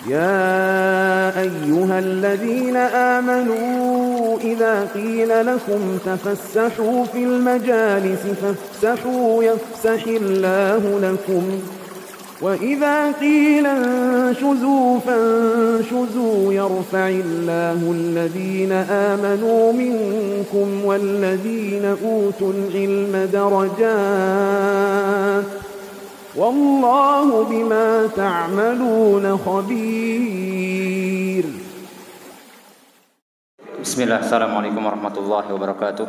يا أيها الذين آمنوا إذا قيل لكم تفسحوا في المجالس فافسحوا يفسح الله لكم وإذا قيل انشزوا فانشزوا يرفع الله الذين آمنوا منكم والذين أوتوا العلم درجات والله بما تعملون خبير. بسم الله. السلام عليكم ورحمة الله وبركاته.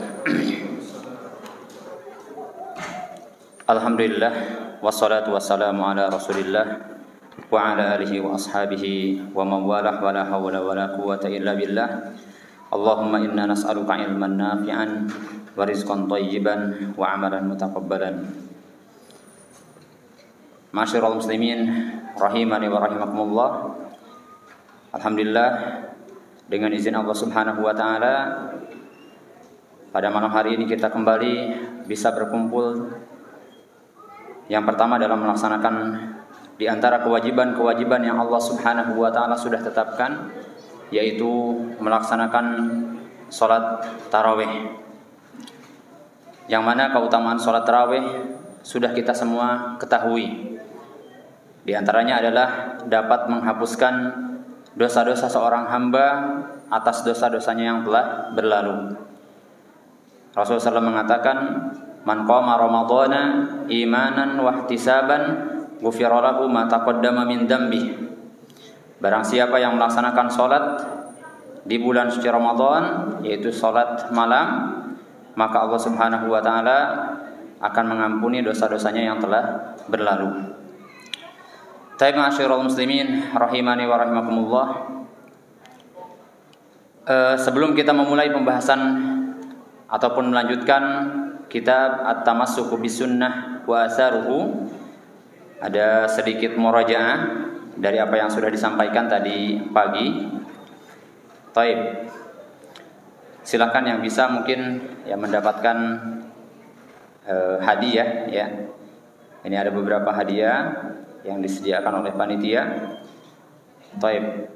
Alhamdulillah wassalatu wassalamu ala Rasulillah wa ala alihi wa ashabihi wa man walah wa la hawla wa la quwwata illa billah. Allahumma inna nas'aluka ilman nafi'an wa rizqan thayyiban wa amalan mutaqabbalan. Ma'asyiral muslimin rahimani wa rahimakumullah. Alhamdulillah, dengan izin Allah Subhanahu wa taala, pada malam hari ini kita kembali bisa berkumpul. Yang pertama dalam melaksanakan di antara kewajiban-kewajiban yang Allah Subhanahu wa taala sudah tetapkan, yaitu melaksanakan salat tarawih. Yang mana keutamaan salat tarawih sudah kita semua ketahui. Di antaranya adalah dapat menghapuskan dosa-dosa seorang hamba atas dosa-dosanya yang telah berlalu. Rasulullah SAW mengatakan, man qama ramadhana imanan wa ihtisaban ghufira lahu ma taqaddama min dzambi. Barang siapa yang melaksanakan salat di bulan suci Ramadan, yaitu salat malam, maka Allah Subhanahu wa taala akan mengampuni dosa-dosanya yang telah berlalu. Taib ma'asyiral muslimin rahimani wa rahimakumullah. Sebelum kita memulai pembahasan ataupun melanjutkan kitab At-Tamassuku Bisunnah wa Atharuhu, ada sedikit murajaah dari apa yang sudah disampaikan tadi pagi. Taib, silakan yang bisa mungkin ya mendapatkan hadiah ya. Ini ada beberapa hadiah yang disediakan oleh panitia. Taib,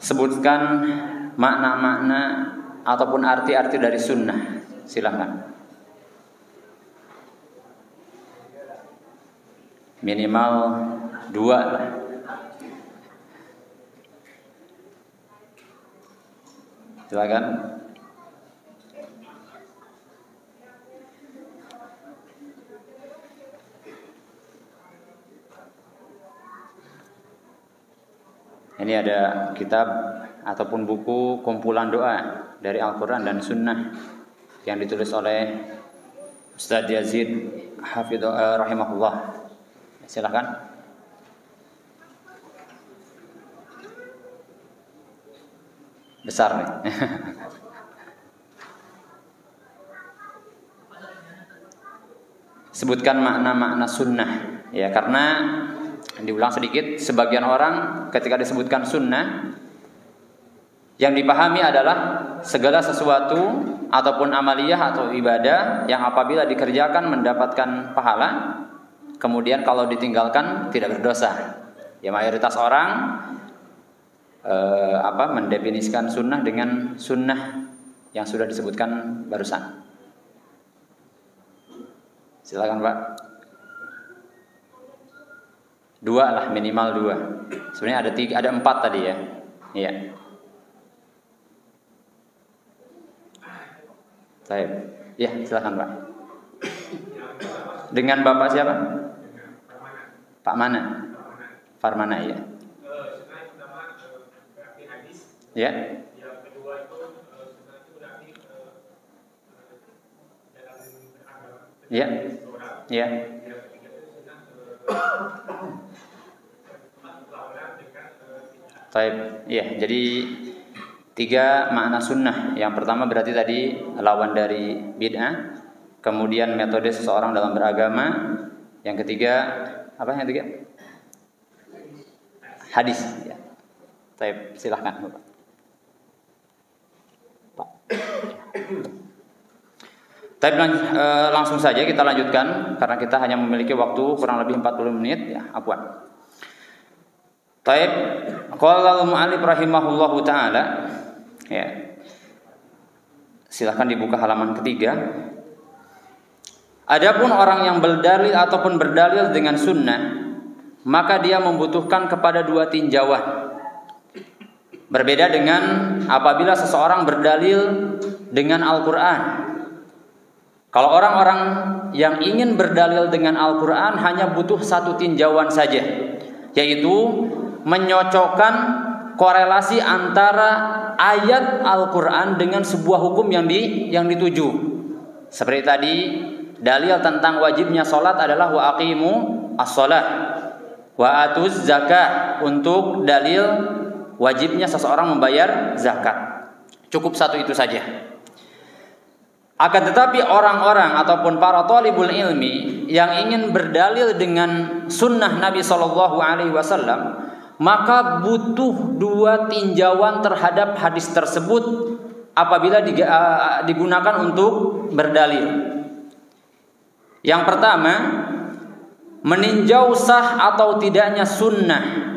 sebutkan makna-makna ataupun arti-arti dari sunnah. Silakan. Minimal 2 lah. Silakan. Ini ada kitab ataupun buku kumpulan doa dari Al-Quran dan Sunnah yang ditulis oleh Ustaz Yazid Hafidhullah rahimahullah. Silakan. Besar nih. Sebutkan makna-makna sunnah ya, karena diulang sedikit, sebagian orang ketika disebutkan sunnah yang dipahami adalah segala sesuatu ataupun amaliyah atau ibadah yang apabila dikerjakan mendapatkan pahala, kemudian kalau ditinggalkan tidak berdosa. Ya, mayoritas orang mendefinisikan sunnah dengan sunnah yang sudah disebutkan barusan. Silakan Pak. 2 lah, minimal 2. Sebenarnya ada 4 tadi ya. Iya. Baik. Ya, silakan Pak. Dengan Bapak siapa? Pak mana? Farmana ya. Ya. Yang kedua itu sunnah itu berarti dalam beragama. Ya. Ya. Baik, ya. Jadi 3 makna sunnah. Yang pertama berarti tadi lawan dari bid'ah. Kemudian metode seseorang dalam beragama. Yang ketiga apa? Yang ketiga hadis. Ya. Baik, silahkan Bapak. Tapi langsung saja kita lanjutkan karena kita hanya memiliki waktu kurang lebih 40 menit ya, afwan. Taib, qala al-mu'allif rahimahullahu taala, ya. Silakan dibuka halaman ketiga. Adapun orang yang berdalil ataupun berdalil dengan sunnah, maka dia membutuhkan kepada dua tinjauan. Berbeda dengan apabila seseorang berdalil dengan Al-Quran. Kalau orang-orang yang ingin berdalil dengan Al-Quran hanya butuh satu tinjauan saja, yaitu menyocokkan korelasi antara ayat Al-Quran dengan sebuah hukum yang dituju. Seperti tadi, dalil tentang wajibnya sholat adalah wa aqimu as-sholat wa atuz zakah, untuk dalil wajibnya seseorang membayar zakat. Cukup satu itu saja. Akan tetapi orang-orang ataupun para thalibul ilmi yang ingin berdalil dengan sunnah Nabi SAW, maka butuh dua tinjauan terhadap hadis tersebut apabila digunakan untuk berdalil. Yang pertama, meninjau sah atau tidaknya sunnah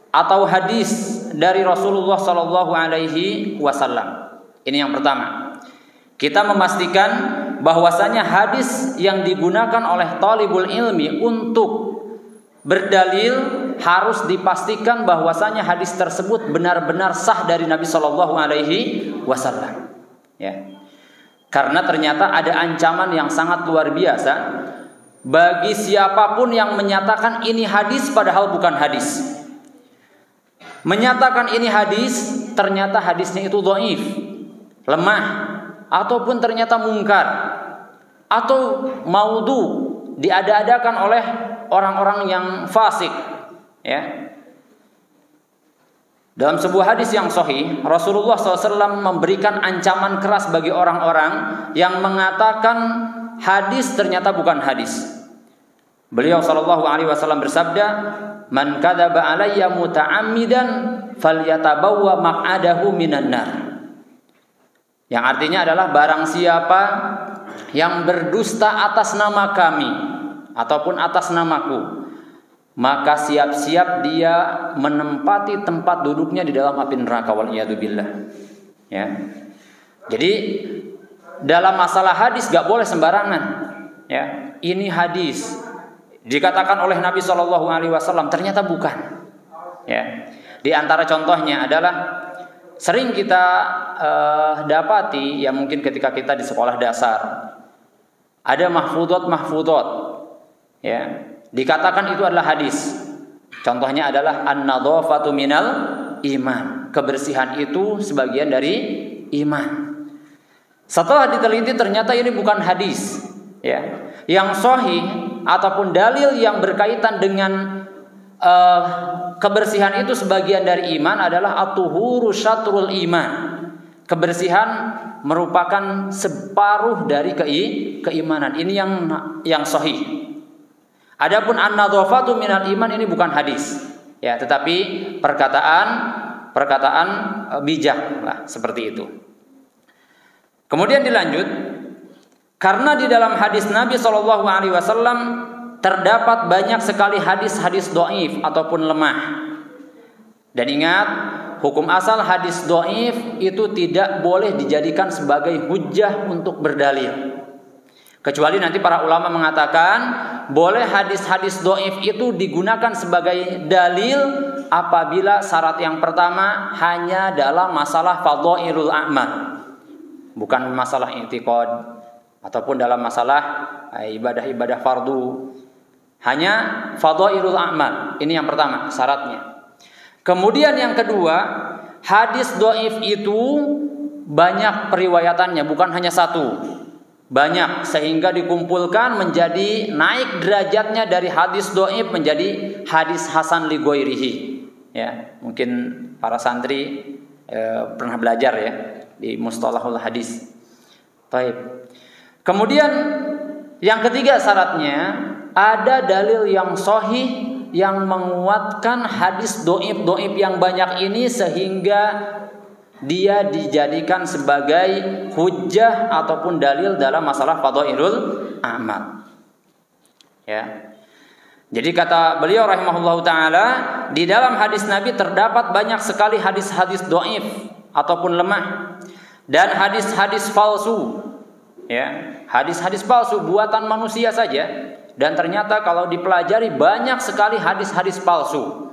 atau hadis dari Rasulullah SAW. Ini yang pertama. Kita memastikan bahwasanya hadis yang digunakan oleh thalibul ilmi untuk berdalil harus dipastikan bahwasanya hadis tersebut benar-benar sah dari Nabi SAW. Ya. Karena ternyata ada ancaman yang sangat luar biasa bagi siapapun yang menyatakan ini hadis padahal bukan hadis. Menyatakan ini hadis, ternyata hadisnya itu dhaif, lemah, ataupun ternyata mungkar, atau maudhu, diada-adakan oleh orang-orang yang fasik, ya. Dalam sebuah hadis yang sahih, Rasulullah SAW memberikan ancaman keras bagi orang-orang yang mengatakan hadis ternyata bukan hadis. Beliau SAW bersabda, "Man kadzaba alayya muta'ammidan falyatabawwa maq'adahu minan nar." Yang artinya adalah barang siapa yang berdusta atas nama kami ataupun atas namaku, maka siap-siap dia menempati tempat duduknya di dalam api neraka, waliyadzubillah. Ya. Jadi dalam masalah hadis gak boleh sembarangan. Ya, ini hadis dikatakan oleh Nabi SAW, ternyata bukan. Ya. Di antara contohnya adalah sering kita dapati, ya mungkin ketika kita di sekolah dasar, ada mahfudot, ya, dikatakan itu adalah hadis. Contohnya adalah an-nadhafatu minal iman, kebersihan itu sebagian dari iman. Setelah diteliti ternyata ini bukan hadis, ya. Yang sahih ataupun dalil yang berkaitan dengan kebersihan itu sebagian dari iman adalah at-tuhuru syatrul iman. Kebersihan merupakan separuh dari keimanan. Ini yang sahih. Adapun an-nadhafatu minal iman ini bukan hadis, ya, tetapi perkataan bijak lah, seperti itu. Kemudian dilanjut, karena di dalam hadis Nabi SAW terdapat banyak sekali hadis-hadis dhaif ataupun lemah. Dan ingat, hukum asal hadis dhaif itu tidak boleh dijadikan sebagai hujjah untuk berdalil. Kecuali nanti para ulama mengatakan boleh hadis-hadis dhaif itu digunakan sebagai dalil apabila syarat yang pertama hanya dalam masalah fadhailul a'mal, bukan masalah i'tiqad ataupun dalam masalah ibadah-ibadah fardu. Hanya fadhailul a'mal. Ini yang pertama syaratnya. Kemudian yang kedua, hadis dhaif itu banyak periwayatannya, bukan hanya satu. Banyak, sehingga dikumpulkan menjadi naik derajatnya dari hadis dhaif menjadi hadis hasan li ghairihi. Ya, mungkin para santri pernah belajar ya di mustalahul hadis. Baik. Kemudian yang ketiga syaratnya, ada dalil yang sahih yang menguatkan hadis dhaif yang banyak ini sehingga dia dijadikan sebagai hujjah ataupun dalil dalam masalah fadhailul a'mal. Ya. Jadi kata beliau rahimahullahu taala, di dalam hadis Nabi terdapat banyak sekali hadis-hadis dhaif ataupun lemah dan hadis-hadis palsu. Ya, hadis-hadis palsu buatan manusia saja, dan ternyata kalau dipelajari banyak sekali hadis-hadis palsu.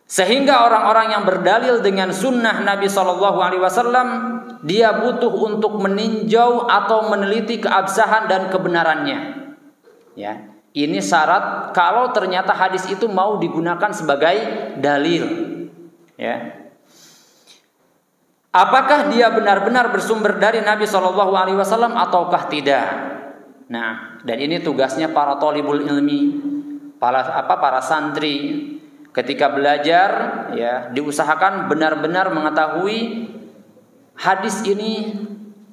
Sehingga orang-orang yang berdalil dengan sunnah Nabi SAW, dia butuh untuk meninjau atau meneliti keabsahan dan kebenarannya. Ya, ini syarat kalau ternyata hadis itu mau digunakan sebagai dalil. Ya, apakah dia benar-benar bersumber dari Nabi SAW ataukah tidak? Nah, dan ini tugasnya para thalibul ilmi, para santri. Ketika belajar, ya, diusahakan benar-benar mengetahui hadis ini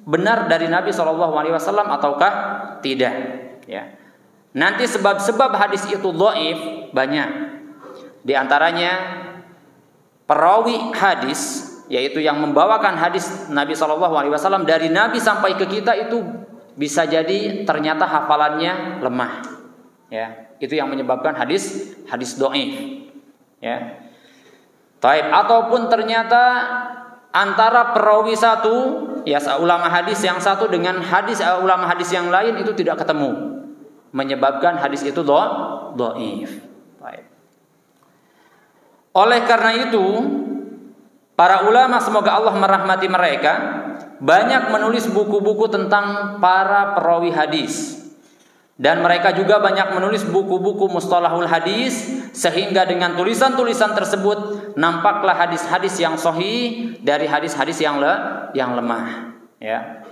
benar dari Nabi SAW ataukah tidak. Ya. Nanti sebab-sebab hadis itu dhaif banyak. Di antaranya perawi hadis, yaitu yang membawakan hadis Nabi SAW dari Nabi sampai ke kita, itu bisa jadi ternyata hafalannya lemah. Ya, itu yang menyebabkan hadis dhaif. Ya. Taib, ataupun ternyata antara perawi satu, ya, ulama hadis yang satu dengan ulama hadis yang lain itu tidak ketemu, menyebabkan hadis itu dhaif. Taib. Oleh karena itu, para ulama, semoga Allah merahmati mereka, banyak menulis buku-buku tentang para perawi hadis. Dan mereka juga banyak menulis buku-buku mustalahul hadis, sehingga dengan tulisan-tulisan tersebut nampaklah hadis-hadis yang sahih dari hadis-hadis yang lemah. Ya.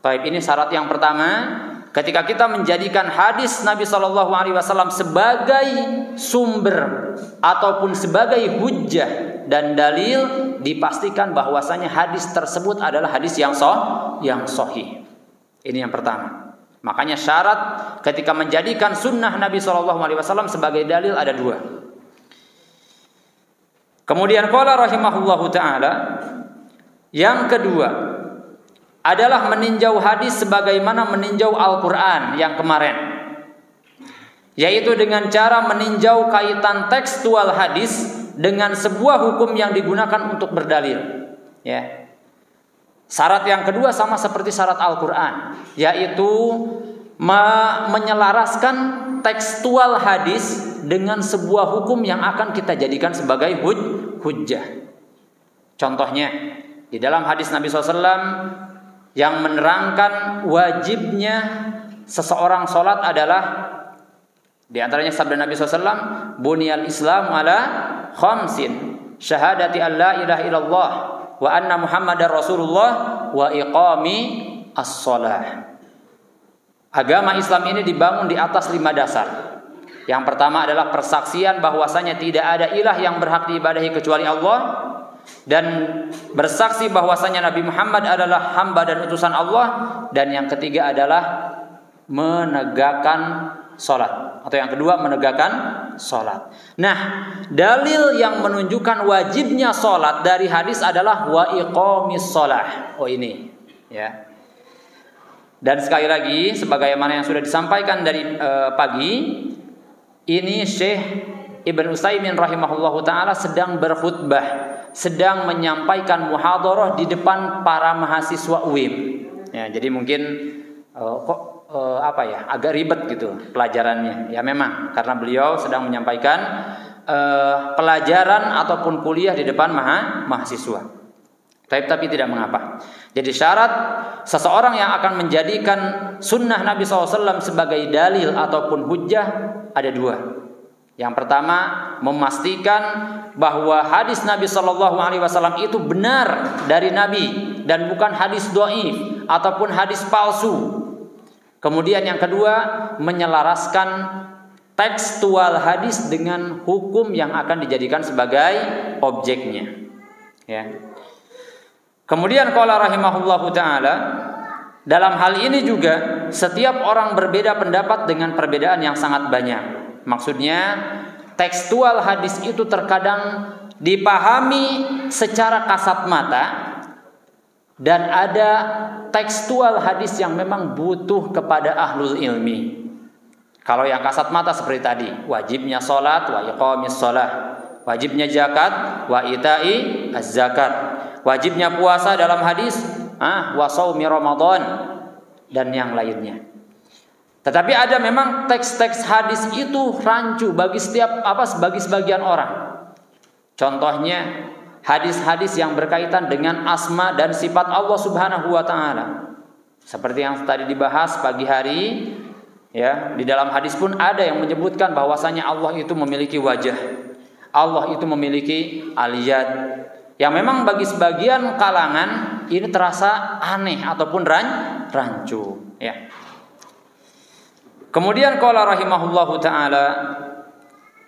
Baik, ini syarat yang pertama. Ketika kita menjadikan hadis Nabi SAW sebagai sumber ataupun sebagai hujjah dan dalil, dipastikan bahwasanya hadis tersebut adalah hadis yang sahih. Ini yang pertama. Makanya syarat ketika menjadikan sunnah Nabi SAW sebagai dalil ada dua. Kemudian qala rahimahullahu ta'ala, yang kedua adalah meninjau hadis sebagaimana meninjau Al-Quran yang kemarin, yaitu dengan cara meninjau kaitan tekstual hadis dengan sebuah hukum yang digunakan untuk berdalil. Ya. Syarat yang kedua sama seperti syarat Al-Quran, yaitu menyelaraskan tekstual hadis dengan sebuah hukum yang akan kita jadikan sebagai hujjah. Contohnya, di dalam hadis Nabi SAW yang menerangkan wajibnya seseorang sholat adalah, di antaranya sabda Nabi SAW, Buniyal Islam ala khamsin, syahadati an la ilaha illallah wa anna Muhammadar Rasulullah wa iqami as-shalah. Agama Islam ini dibangun di atas 5 dasar. Yang pertama adalah persaksian bahwasanya tidak ada ilah yang berhak diibadahi kecuali Allah, dan bersaksi bahwasanya Nabi Muhammad adalah hamba dan utusan Allah, dan yang ketiga adalah menegakkan salat, atau yang kedua menegakkan salat. Nah, dalil yang menunjukkan wajibnya salat dari hadis adalah wa iqamis shalah. Oh, ini, ya. Dan sekali lagi, sebagaimana yang sudah disampaikan dari pagi ini, Syekh Ibn Utsaimin rahimahullahu ta'ala sedang berkhutbah, sedang menyampaikan muhadharah di depan para mahasiswa UIM. Ya, jadi mungkin agak ribet gitu pelajarannya. Ya memang, karena beliau sedang menyampaikan pelajaran ataupun kuliah di depan mahasiswa. Tapi tidak mengapa. Jadi syarat seseorang yang akan menjadikan sunnah Nabi SAW sebagai dalil ataupun hujjah ada dua. Yang pertama, memastikan bahwa hadis Nabi SAW itu benar dari Nabi dan bukan hadis dhaif ataupun hadis palsu. Kemudian yang kedua, menyelaraskan tekstual hadis dengan hukum yang akan dijadikan sebagai objeknya. Ya. Kemudian qala rahimahullahu ta'ala, dalam hal ini juga setiap orang berbeda pendapat dengan perbedaan yang sangat banyak. Maksudnya tekstual hadis itu terkadang dipahami secara kasat mata, dan ada tekstual hadis yang memang butuh kepada ahlul ilmi. Kalau yang kasat mata seperti tadi, wajibnya salat wa iqamis shalah, wajibnya zakat wa itai az-zakat, wajibnya puasa dalam hadis wa shaumi Ramadan dan yang lainnya. Tetapi ada memang teks-teks hadis itu rancu bagi bagi sebagian orang. Contohnya hadis-hadis yang berkaitan dengan asma dan sifat Allah Subhanahu wa taala. Seperti yang tadi dibahas pagi hari, ya, di dalam hadis pun ada yang menyebutkan bahwasanya Allah itu memiliki wajah. Allah itu memiliki al-yad. Yang memang bagi sebagian kalangan ini terasa aneh ataupun rancu, ya. Kemudian qala rahimahullahu taala,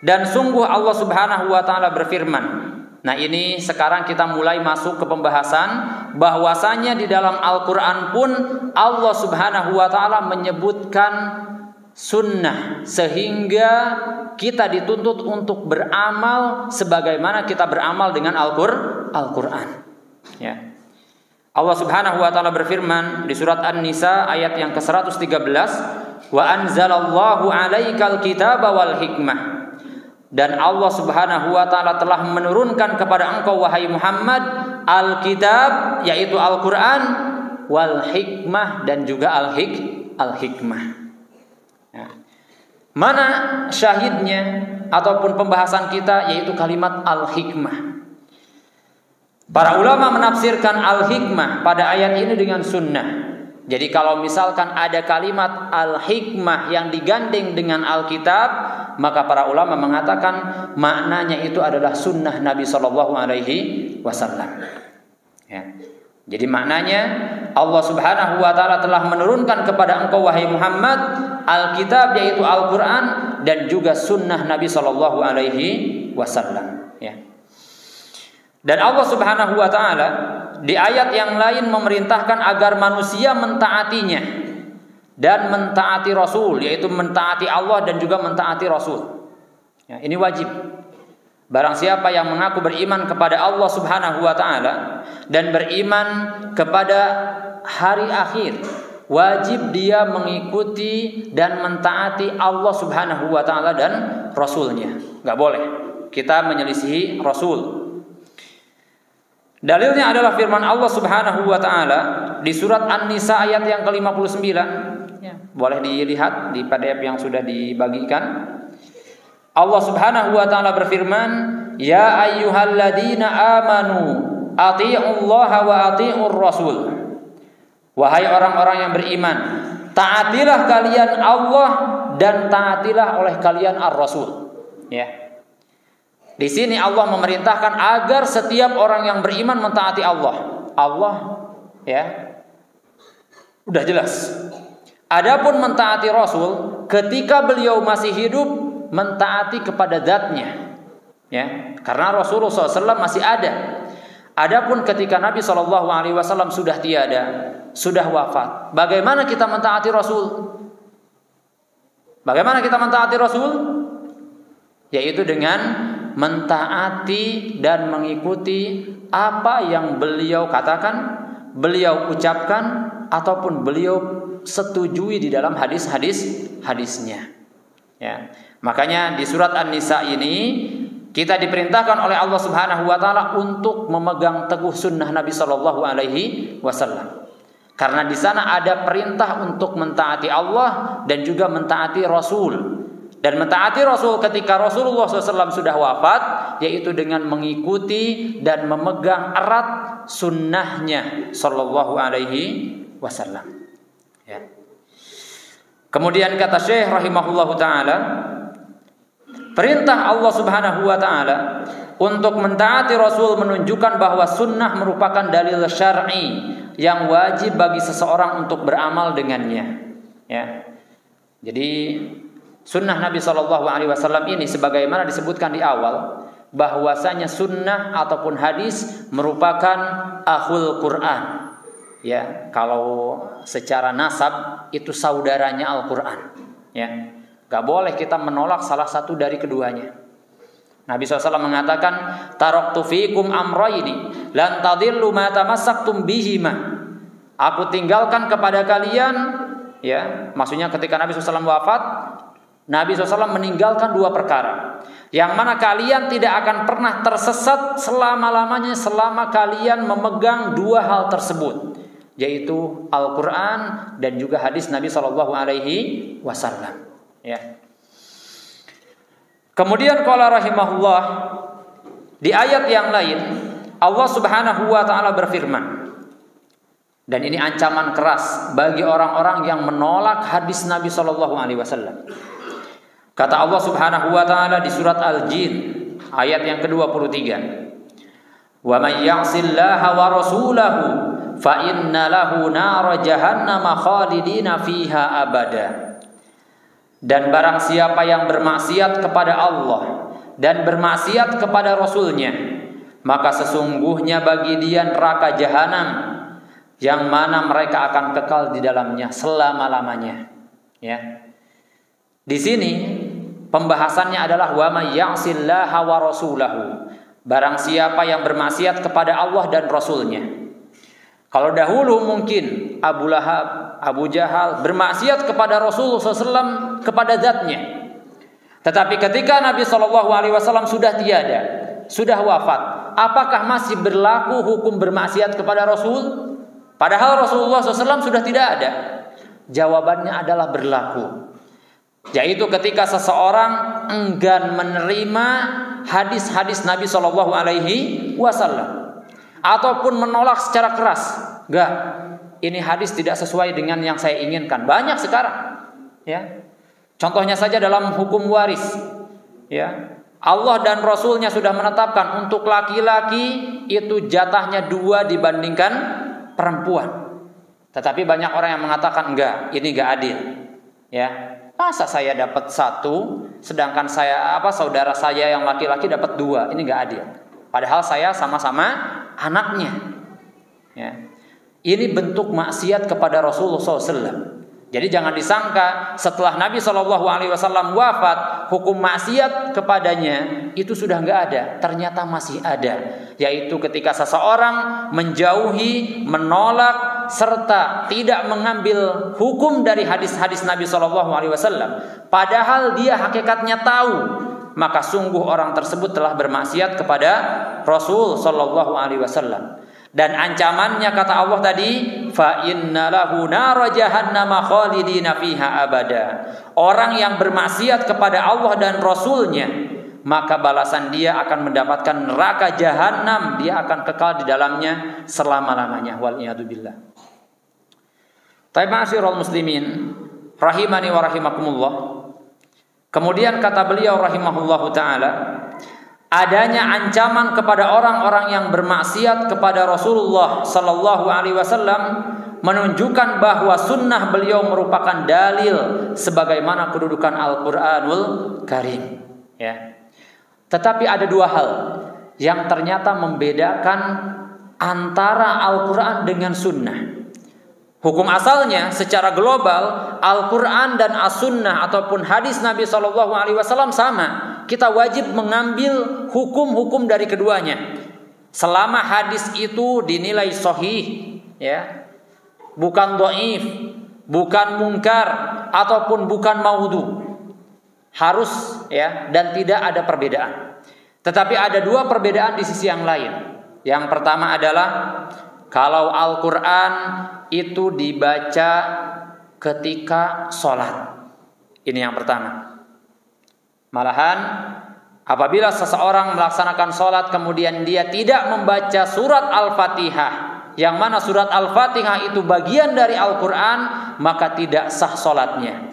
dan sungguh Allah Subhanahu wa taala berfirman. Nah, ini sekarang kita mulai masuk ke pembahasan bahwasanya di dalam Al-Qur'an pun Allah Subhanahu wa taala menyebutkan sunnah, sehingga kita dituntut untuk beramal sebagaimana kita beramal dengan Al-Qur'an. Ya. Allah Subhanahu wa taala berfirman di surat An-Nisa ayat yang ke-113, "Wa anzalallahu 'alaikal kitaba wal hikmah." Dan Allah Subhanahu wa taala telah menurunkan kepada engkau wahai Muhammad Al-Kitab, yaitu Al-Qur'an, wal hikmah, dan juga al-hikmah. Ya. Mana syahidnya ataupun pembahasan kita, yaitu kalimat al-hikmah. Para ulama menafsirkan al-hikmah pada ayat ini dengan sunnah. Jadi kalau misalkan ada kalimat al-hikmah yang digandeng dengan Alkitab, maka para ulama mengatakan maknanya itu adalah sunnah Nabi Shallallahu Alaihi Wasallam. Ya. Jadi maknanya Allah Subhanahu Wa Taala telah menurunkan kepada engkau wahai Muhammad Alkitab, yaitu Al-Quran, dan juga sunnah Nabi Shallallahu Alaihi Wasallam. Ya. Dan Allah Subhanahu Wa Taala di ayat yang lain memerintahkan agar manusia mentaatinya dan mentaati Rasul, yaitu mentaati Allah dan juga mentaati Rasul. Ya, ini wajib. Barang siapa yang mengaku beriman kepada Allah Subhanahu wa taala dan beriman kepada hari akhir, wajib dia mengikuti dan mentaati Allah Subhanahu wa taala dan Rasulnya. Enggak boleh kita menyelisihi Rasul. Dalilnya adalah firman Allah Subhanahu wa taala di surat An-Nisa ayat yang ke-59. Ya, boleh dilihat di PDF yang sudah dibagikan. Allah Subhanahu wa taala berfirman, "Ya ayyuhalladzina amanu athi'ullaha wa athi'ur rasul." Wahai orang-orang yang beriman, taatilah kalian Allah dan taatilah oleh kalian ar-rasul. Ya. Di sini Allah memerintahkan agar setiap orang yang beriman mentaati Allah. Allah, ya, udah jelas. Adapun mentaati Rasul, ketika beliau masih hidup, mentaati kepada zatnya, ya, karena Rasulullah SAW masih ada. Adapun ketika Nabi SAW sudah tiada, sudah wafat, bagaimana kita mentaati Rasul? Bagaimana kita mentaati Rasul? Yaitu dengan mentaati dan mengikuti apa yang beliau katakan, beliau ucapkan, ataupun beliau setujui di dalam hadisnya. Ya. Makanya di surat An-Nisa ini kita diperintahkan oleh Allah Subhanahu wa taala untuk memegang teguh sunnah Nabi Shallallahu Alaihi Wasallam. Karena di sana ada perintah untuk mentaati Allah dan juga mentaati Rasul. Dan mentaati Rasul ketika Rasulullah SAW sudah wafat, yaitu dengan mengikuti dan memegang erat sunnahnya Sallallahu Alaihi Wasallam. Ya. Kemudian kata Syekh rahimahullahu taala, perintah Allah Subhanahu wa taala untuk mentaati Rasul menunjukkan bahwa sunnah merupakan dalil syar'i yang wajib bagi seseorang untuk beramal dengannya. Ya. Jadi sunnah Nabi Shallallahu Alaihi Wasallam ini sebagaimana disebutkan di awal, bahwasanya sunnah ataupun hadis merupakan akhul Quran. Ya, kalau secara nasab itu saudaranya Al-Quran. Ya, gak boleh kita menolak salah satu dari keduanya. Nabi SAW mengatakan, taraktu fikum amrayni lan tadillu ma tamassaktum bihima. Aku tinggalkan kepada kalian, ya, maksudnya ketika Nabi SAW wafat, Nabi SAW meninggalkan dua perkara, yang mana kalian tidak akan pernah tersesat selama-lamanya selama kalian memegang dua hal tersebut, yaitu Al-Quran dan juga hadis Nabi SAW. Ya. Kemudian qala rahimahullah, di ayat yang lain Allah Subhanahu wa taala berfirman, dan ini ancaman keras bagi orang-orang yang menolak hadis Nabi SAW. Kata Allah Subhanahu wa taala di surat Al-Jin ayat yang ke-23, "Wa may ya'sillaha wa rasulahu fa inna lahu nar jahannam khalidina fiha abada." Dan barang siapa yang bermaksiat kepada Allah dan bermaksiat kepada Rasulnya, maka sesungguhnya bagi dia neraka jahanam yang mana mereka akan kekal di dalamnya selama-lamanya. Ya. Di sini pembahasannya adalah wa may ya'sillaha wa rasulahu. Barang siapa yang bermaksiat kepada Allah dan Rasulnya. Kalau dahulu mungkin Abu Lahab, Abu Jahal bermaksiat kepada Rasulullah SAW, kepada zatnya. Tetapi ketika Nabi SAW sudah tiada, sudah wafat, apakah masih berlaku hukum bermaksiat kepada Rasul? Padahal Rasulullah SAW sudah tidak ada. Jawabannya adalah berlaku. Yaitu ketika seseorang enggan menerima hadis-hadis Nabi SAW ataupun menolak secara keras, enggak, ini hadis tidak sesuai dengan yang saya inginkan. Banyak sekarang, ya. Contohnya saja dalam hukum waris, ya. Allah dan Rasulnya sudah menetapkan untuk laki-laki itu jatahnya 2 dibandingkan perempuan. Tetapi banyak orang yang mengatakan enggak, ini enggak adil, ya. Masa saya dapat 1, sedangkan saudara saya yang laki-laki dapat 2, ini enggak adil. Padahal saya sama-sama anaknya. Ya. Ini bentuk maksiat kepada Rasulullah SAW. Jadi jangan disangka setelah Nabi SAW wafat, hukum maksiat kepadanya itu sudah enggak ada. Ternyata masih ada. Yaitu ketika seseorang menjauhi, menolak, serta tidak mengambil hukum dari hadis-hadis Nabi SAW. Padahal dia hakikatnya tahu, maka sungguh orang tersebut telah bermaksiat kepada Rasul SAW. Dan ancamannya kata Allah tadi, fa innalahu nar jahannam khalidina fiha abada. Orang yang bermaksiat kepada Allah dan Rasulnya, maka balasan dia akan mendapatkan neraka jahanam, dia akan kekal di dalamnya selama-lamanya. Wal iyadu billah. Taibasirul muslimin rahimani wa rahimakumullah. Kemudian kata beliau rahimahullahu taala, adanya ancaman kepada orang-orang yang bermaksiat kepada Rasulullah sallallahu alaihi wasallam menunjukkan bahwa sunnah beliau merupakan dalil sebagaimana kedudukan Al-Qur'anul Karim, ya. Tetapi ada 2 hal yang ternyata membedakan antara Al-Qur'an dengan sunnah. Hukum asalnya secara global Al-Quran dan As-Sunnah ataupun hadis Nabi SAW sama. Kita wajib mengambil hukum-hukum dari keduanya. Selama hadis itu dinilai sahih, ya, bukan dhaif, bukan munkar ataupun bukan maudhu, harus, ya, dan tidak ada perbedaan. Tetapi ada 2 perbedaan di sisi yang lain. Yang pertama adalah kalau Al-Quran itu dibaca ketika sholat. Ini yang pertama. Malahan apabila seseorang melaksanakan sholat kemudian dia tidak membaca surat Al-Fatihah, yang mana surat Al-Fatihah itu bagian dari Al-Quran, maka tidak sah sholatnya.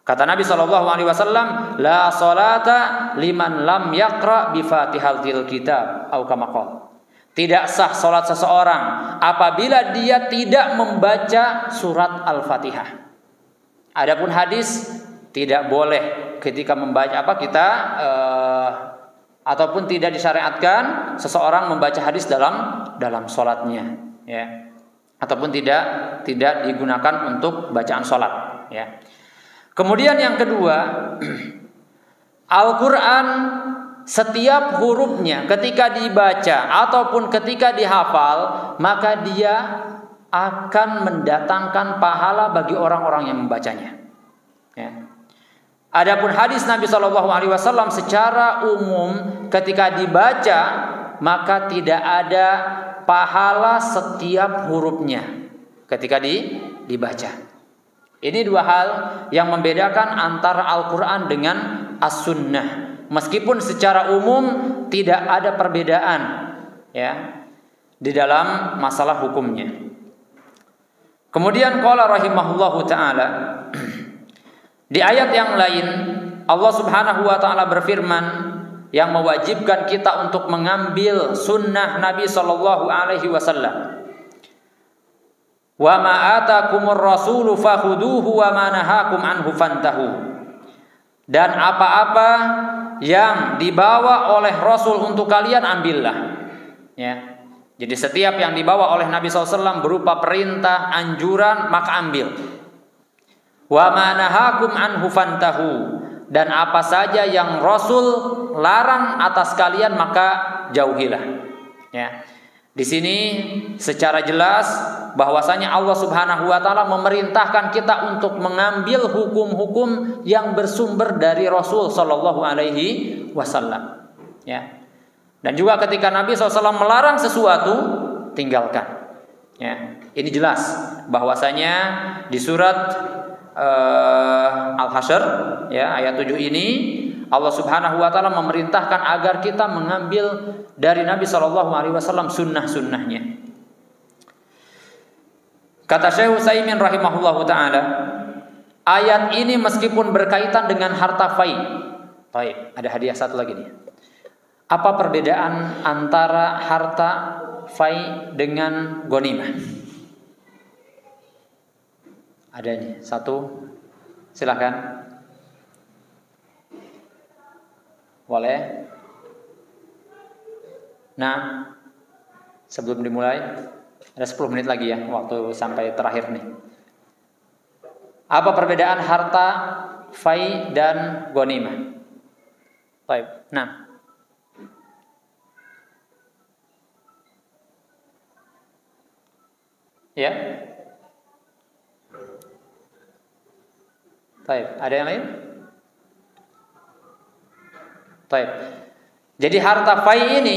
Kata Nabi SAW, la sholata liman lam yaqra bi fatihatil kitab au kama qala. Tidak sah sholat seseorang apabila dia tidak membaca surat Al-Fatihah. Adapun hadis tidak boleh ketika membaca ataupun tidak disyariatkan seseorang membaca hadis dalam sholatnya, ya. Ataupun tidak digunakan untuk bacaan sholat, ya. Kemudian yang kedua, Al-Quran setiap hurufnya ketika dibaca ataupun ketika dihafal, maka dia akan mendatangkan pahala bagi orang-orang yang membacanya, ya. Adapun hadis Nabi Shallallahu Alaihi Wasallam secara umum ketika dibaca maka tidak ada pahala setiap hurufnya ketika dibaca. Ini dua hal yang membedakan antara Al-Quran dengan As-Sunnah. Meskipun secara umum tidak ada perbedaan ya di dalam masalah hukumnya. Kemudian qala rahimahullahu taala di ayat yang lain Allah Subhanahu wa taala berfirman yang mewajibkan kita untuk mengambil sunnah Nabi sallallahu alaihi wasallam. Wa ma atakumur rasulu fakhuduhu wa ma nahakum anhu fantahu. Dan apa-apa yang dibawa oleh Rasul untuk kalian ambillah. Ya. Jadi setiap yang dibawa oleh Nabi SAW berupa perintah, anjuran, maka ambil. Wa ma nahakum anhu fantahu. Dan apa saja yang Rasul larang atas kalian maka jauhilah. Ya. Di sini secara jelas bahwasanya Allah Subhanahu wa taala memerintahkan kita untuk mengambil hukum-hukum yang bersumber dari Rasul sallallahu alaihi wasallam. Ya. Dan juga ketika Nabi SAW melarang sesuatu, tinggalkan. Ya. Ini jelas bahwasanya di surat Al-Hasyr ya ayat 7 ini Allah Subhanahu wa taala memerintahkan agar kita mengambil dari Nabi sallallahu alaihi wasallam sunnah-sunnahnya. Kata Syekh Utsaimin rahimahullahu taala, ayat ini meskipun berkaitan dengan harta fai. Baik, ada hadiah satu lagi nih. Apa perbedaan antara harta fai dengan ghanimah? Ada nih, satu. Silakan. Boleh. Nah, sebelum dimulai ada 10 menit lagi ya waktu sampai terakhir nih. Apa perbedaan harta fai dan ghanimah? Baik. Nah. Ya. Baik, ada yang lain? Baik. Jadi harta fai ini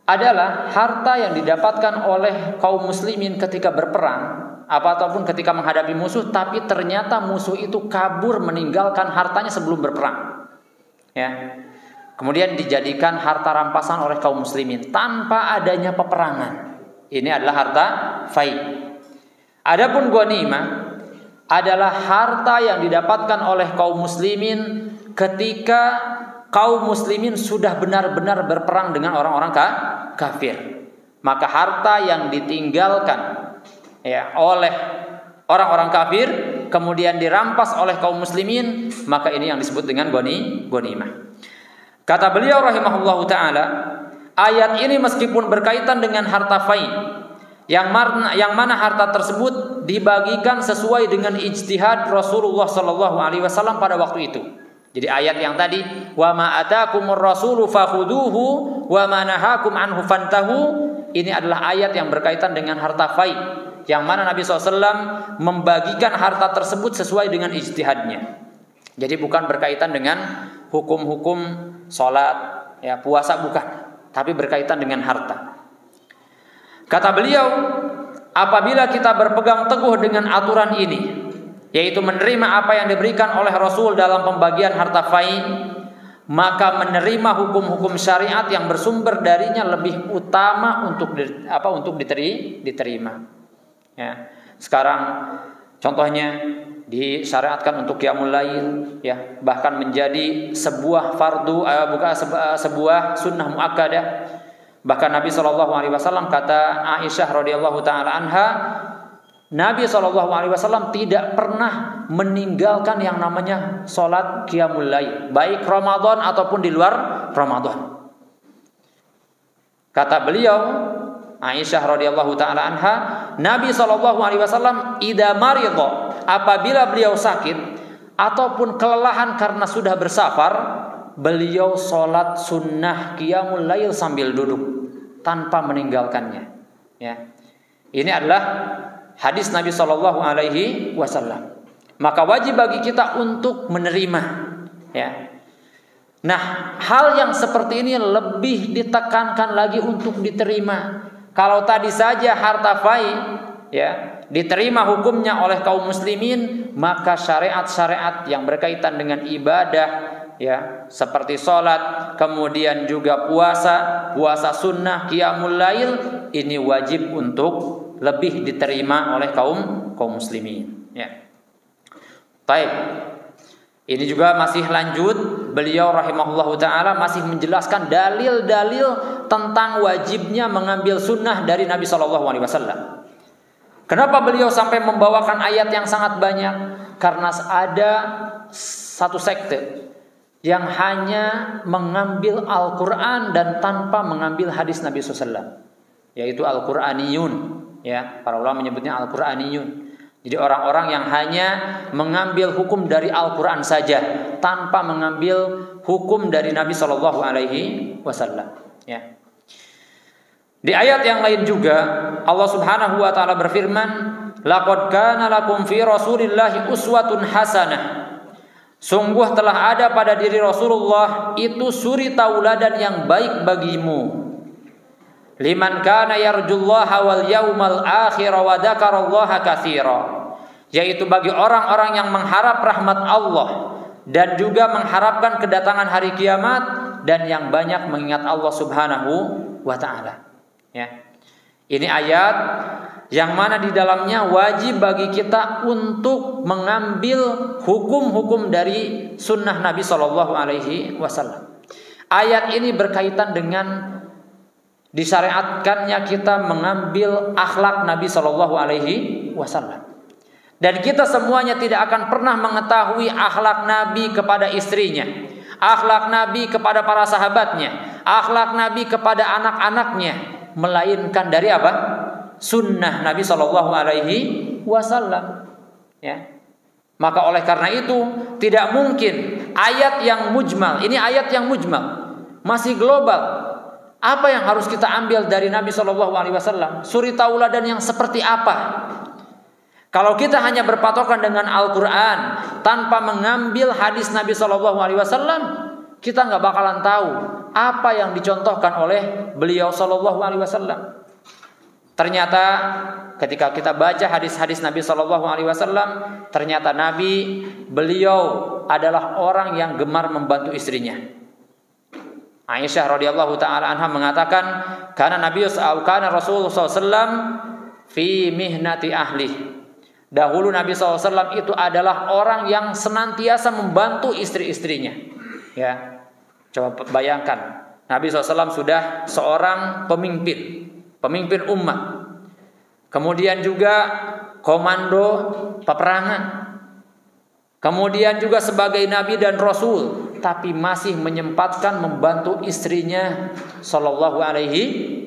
adalah harta yang didapatkan oleh kaum muslimin ketika berperang ataupun ketika menghadapi musuh, tapi ternyata musuh itu kabur meninggalkan hartanya sebelum berperang. Ya. Kemudian dijadikan harta rampasan oleh kaum muslimin tanpa adanya peperangan. Ini adalah harta fai. Adapun ghanimah adalah harta yang didapatkan oleh kaum muslimin ketika kaum muslimin sudah benar-benar berperang dengan orang-orang kafir. Maka harta yang ditinggalkan ya oleh orang-orang kafir kemudian dirampas oleh kaum muslimin, maka ini yang disebut dengan ghanimah. Kata beliau rahimahullahu taala, ayat ini meskipun berkaitan dengan harta fai, yang mana harta tersebut dibagikan sesuai dengan ijtihad Rasulullah sallallahu alaihi wasallam pada waktu itu. Jadi ayat yang tadi wa ma atakumur rasulu fakhuduhu wa ma nahakum anhu fantahu, ini adalah ayat yang berkaitan dengan harta fai, yang mana Nabi SAW membagikan harta tersebut sesuai dengan ijtihadnya. Jadi bukan berkaitan dengan hukum-hukum salat, ya puasa bukan, tapi berkaitan dengan harta. Kata beliau, apabila kita berpegang teguh dengan aturan ini, yaitu menerima apa yang diberikan oleh Rasul dalam pembagian harta fai, maka menerima hukum-hukum syariat yang bersumber darinya lebih utama untuk diterima. Ya. Sekarang contohnya disyariatkan untuk qiyamul lail, ya, bahkan menjadi sebuah fardu, sebuah sunnah muakkadah. Bahkan Nabi SAW kata Aisyah radhiyallahu taala anha, Nabi SAW tidak pernah meninggalkan yang namanya sholat qiyamul lail, baik Ramadan ataupun di luar Ramadan. Kata beliau Aisyah radhiyallahu taala anha, Nabi SAW idza maridha, apabila beliau sakit ataupun kelelahan karena sudah bersafar, beliau sholat sunnah qiyamul lail sambil duduk tanpa meninggalkannya. Ya. Ini adalah hadis Nabi Shallallahu Alaihi Wasallam. maka wajib bagi kita untuk menerima, ya. Nah, hal yang seperti ini lebih ditekankan lagi untuk diterima. Kalau tadi saja harta fai, ya, diterima hukumnya oleh kaum muslimin, maka syariat-syariat yang berkaitan dengan ibadah, ya, seperti sholat, kemudian juga puasa sunnah, qiyamul lail, ini wajib untuk lebih diterima oleh kaum muslimin, ya. Baik. Ini juga masih lanjut, beliau rahimahullahu ta'ala masih menjelaskan dalil-dalil tentang wajibnya mengambil sunnah dari Nabi SAW. Kenapa beliau sampai membawakan ayat yang sangat banyak? Karena ada satu sekte yang hanya mengambil Al-Quran dan tanpa mengambil hadis Nabi SAW, yaitu Al-Quraniyun, ya, para ulama menyebutnya Al-Quraniyun. Jadi orang-orang yang hanya mengambil hukum dari Al-Quran saja tanpa mengambil hukum dari Nabi SAW, ya. Di ayat yang lain juga Allah Subhanahu wa taala berfirman, "Laqad kana lakum fi Rasulillahi uswatun hasanah." Sungguh telah ada pada diri Rasulullah itu suri tauladan yang baik bagimu. Liman kana yarjullaha wal yaumal akhir wa dzakarallaha katsira. Yaitu bagi orang-orang yang mengharap rahmat Allah dan juga mengharapkan kedatangan hari kiamat dan yang banyak mengingat Allah Subhanahu wa taala. Ya. Ini ayat yang mana di dalamnya wajib bagi kita untuk mengambil hukum-hukum dari sunnah Nabi SAW. Ayat ini berkaitan dengan disyariatkannya kita mengambil akhlak Nabi SAW. Dan kita semuanya tidak akan pernah mengetahui akhlak Nabi kepada istrinya, akhlak Nabi kepada para sahabatnya, akhlak Nabi kepada anak-anaknya, melainkan dari apa? Sunnah Nabi SAW. Ya. Maka oleh karena itu tidak mungkin ayat yang mujmal, ini ayat yang mujmal, masih global. Apa yang harus kita ambil dari Nabi SAW? Suri tauladan yang seperti apa? Kalau kita hanya berpatokan dengan Al-Quran tanpa mengambil hadis Nabi SAW, kita nggak bakalan tahu apa yang dicontohkan oleh beliau SAW. Ternyata ketika kita baca hadis-hadis Nabi SAW, ternyata beliau adalah orang yang gemar membantu istrinya. Aisyah radhiyallahu taala anha mengatakan, "Kana Rasulullah SAW fi mihnati ahli." Dahulu Nabi SAW itu adalah orang yang senantiasa membantu istri-istrinya. Ya, coba bayangkan, Nabi SAW sudah seorang pemimpin umat, kemudian juga komando peperangan, kemudian juga sebagai Nabi dan Rasul, tapi masih menyempatkan membantu istrinya Sallallahu Alaihi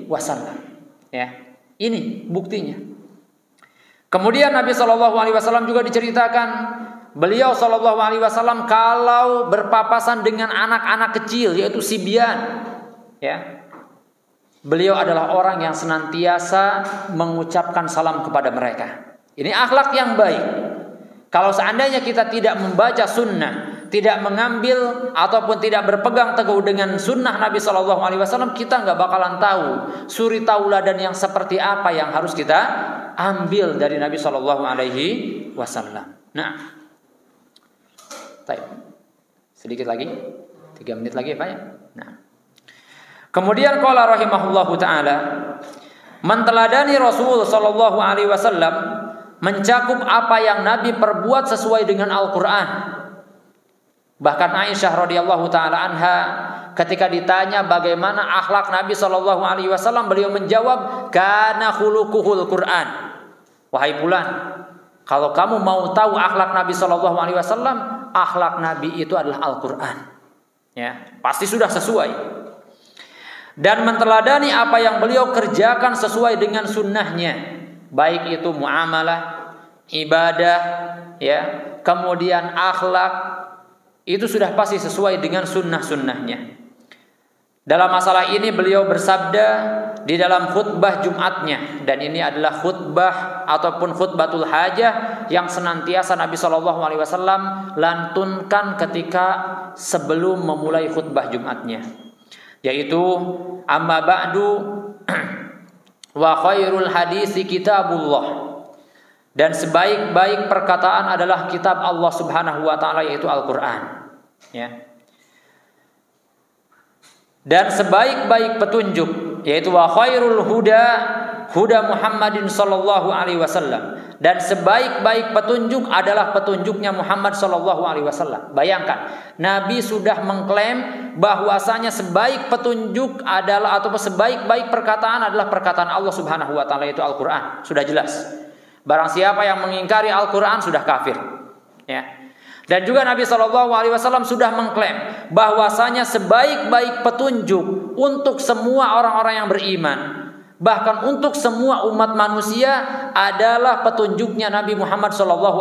Wasallam. Ya, ini buktinya. Kemudian Nabi SAW juga diceritakan, beliau SAW kalau berpapasan dengan anak-anak kecil, yaitu sibyan, ya, beliau adalah orang yang senantiasa mengucapkan salam kepada mereka. Ini akhlak yang baik. Kalau seandainya kita tidak membaca sunnah, tidak mengambil ataupun tidak berpegang teguh dengan sunnah Nabi SAW, kita nggak bakalan tahu suri tauladan yang seperti apa yang harus kita ambil dari Nabi SAW. Nah, sedikit lagi, 3 menit lagi, Pak ya. Nah, kemudian qala rahimahullahu taala, menteladani Rasul SAW mencakup apa yang Nabi perbuat sesuai dengan Al-Quran. Bahkan Aisyah radhiyallahu taala anha ketika ditanya bagaimana akhlak Nabi SAW, beliau menjawab, kana khuluquhul Quran. Wahai fulan, kalau kamu mau tahu akhlak Nabi SAW, akhlak Nabi itu adalah Al-Quran. Ya, pasti sudah sesuai. Dan menteladani apa yang beliau kerjakan sesuai dengan sunnahnya, baik itu muamalah, ibadah, ya, kemudian akhlak, itu sudah pasti sesuai dengan sunnah-sunnahnya. Dalam masalah ini beliau bersabda, di dalam khutbah Jumatnya, dan ini adalah khutbah ataupun khutbatul hajah yang senantiasa Nabi SAW lantunkan ketika sebelum memulai khutbah Jumatnya, yaitu amma ba'du wa khairul hadisi kitabullah, dan sebaik-baik perkataan adalah kitab Allah Subhanahu wa taala, yaitu Al-Qur'an, ya. Dan sebaik-baik petunjuk yaitu wa khairul huda huda Muhammadin sallallahu alaihi wasallam, dan sebaik-baik petunjuk adalah petunjuknya Muhammad sallallahu alaihi wasallam. Bayangkan, Nabi sudah mengklaim bahwasanya sebaik petunjuk adalah atau sebaik-baik perkataan adalah perkataan Allah Subhanahu wa taala, yaitu Al-Qur'an. Sudah jelas. Barang siapa yang mengingkari Al-Qur'an sudah kafir. Ya. Dan juga Nabi SAW sudah mengklaim bahwasanya sebaik-baik petunjuk untuk semua orang-orang yang beriman, bahkan untuk semua umat manusia, adalah petunjuknya Nabi Muhammad SAW.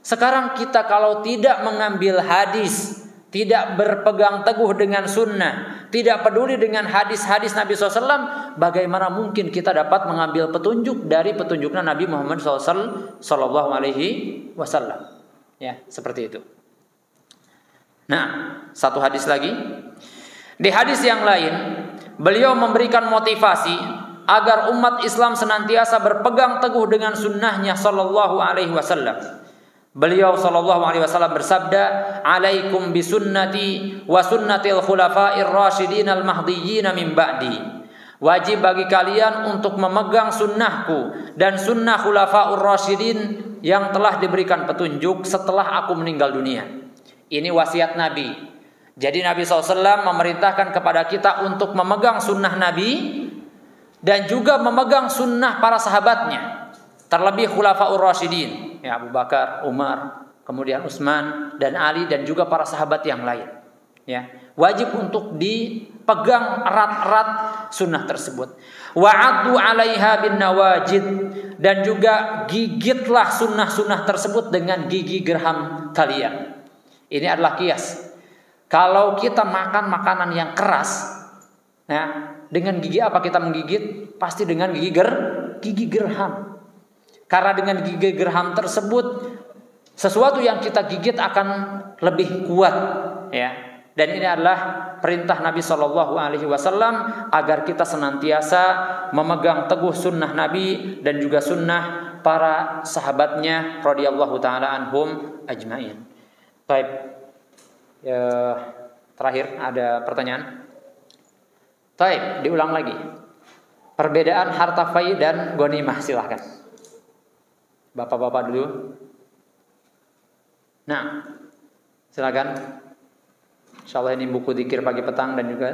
Sekarang kita kalau tidak mengambil hadis, tidak berpegang teguh dengan sunnah, tidak peduli dengan hadis-hadis Nabi SAW, bagaimana mungkin kita dapat mengambil petunjuk dari petunjuknya Nabi Muhammad SAW? Ya, seperti itu. Nah, satu hadis lagi. Di hadis yang lain, beliau memberikan motivasi agar umat Islam senantiasa berpegang teguh dengan sunnahnya Sallallahu Alaihi Wasallam. Beliau Sallallahu Alaihi Wasallam bersabda, "Alaikum bisunnati wa sunnatil khulafa'ir rasyidin al-mahdiyyin min ba'di." Wajib bagi kalian untuk memegang sunnahku dan sunnah khulafa'ur rasyidin yang telah diberikan petunjuk setelah aku meninggal dunia. Ini wasiat Nabi. Jadi Nabi SAW memerintahkan kepada kita untuk memegang sunnah Nabi dan juga memegang sunnah para sahabatnya. Terlebih khulafa'ur rasyidin, ya, Abu Bakar, Umar, kemudian Utsman dan Ali, dan juga para sahabat yang lain. Ya, wajib untuk dipegang erat-erat sunnah tersebut. Wa'addu 'alaiha bin nawajid, dan juga gigitlah sunnah-sunnah tersebut dengan gigi gerham kalian. Ini adalah kias. Kalau kita makan makanan yang keras, ya, dengan gigi apa kita menggigit? Pasti dengan gigi gerham. Karena dengan gigi gerham tersebut sesuatu yang kita gigit akan lebih kuat, ya. Dan ini adalah perintah Nabi Shallallahu Alaihi Wasallam agar kita senantiasa memegang teguh sunnah Nabi dan juga sunnah para sahabatnya radhiyallahu taala anhum ajmain. Baik, terakhir ada pertanyaan. Baik, diulang lagi. Perbedaan harta fai dan ghanimah, silahkan. Bapak-bapak dulu. Nah, silakan. Insyaallah ini buku dzikir pagi petang dan juga.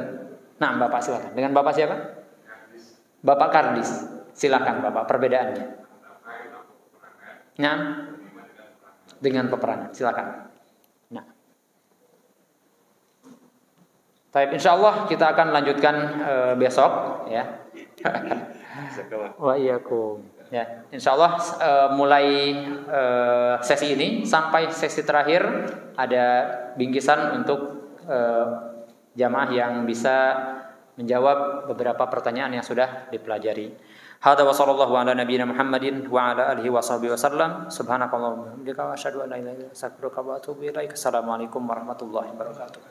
Nah, Bapak silakan. Dengan Bapak siapa? Bapak Kardis. Silakan Bapak, perbedaannya. Nah, dengan peperangan. Silakan. Nah. Baik, insyaallah kita akan lanjutkan besok, ya. Wa iyyakum. Ya, insyaallah mulai sesi ini sampai sesi terakhir ada bingkisan untuk jamaah yang bisa menjawab beberapa pertanyaan yang sudah dipelajari. Hadza wa sallallahu ala nabiyyina Muhammadin wa ala alihi washabihi wasallam. Subhanakallahumma wa bihamdika asyhadu an la ilaha illa anta astaghfiruka wa atubu ilaik. Assalamualaikum warahmatullahi wabarakatuh.